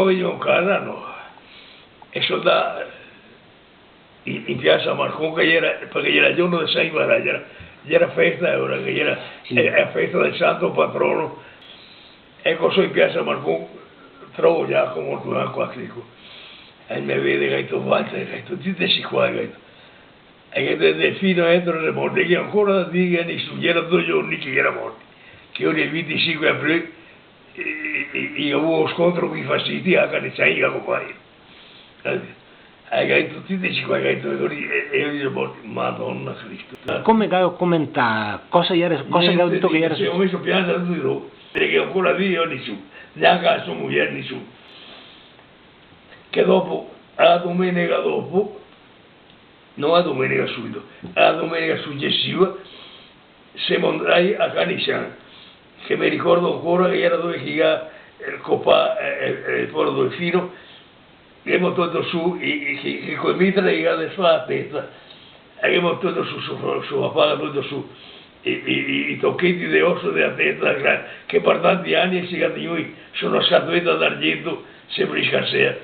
venivano Carrano, e sono da in piazza Marcon, perché era il giorno di San Ibarra, era festa, ora che era la festa del santo patrono, e così in piazza Marcon trovo Giacomo qua, e mi vede che tu vai, che tu ti sei qua, e che fino a entro le morte, che ancora da dire che nessuno, era 2 giorni che era morto, che io nel 25 aprile io avevo scontro con i fascisti a Canecciaica con mai. E tutti dici qua che e io dico, Madonna Cristo. Come commentare? Cosa gli ha detto che era successo? Ho messo pianta tutti i loro, perché ancora lì io nessuno, neanche a sua moglie nessuno. Che dopo, la domenica dopo, non la domenica subito, la domenica successiva, siamo andati a Canecciaica, che mi ricordo ancora che era dove chiama il Coppa, il Polo Dolfino, e abbiamo tolto su, che con il mitra che era sulla testa, e abbiamo tolto su papà, tolto su i tocchetti di osso della testa, che per tanti anni si noi sono statuette d'argento sempre in scarsea.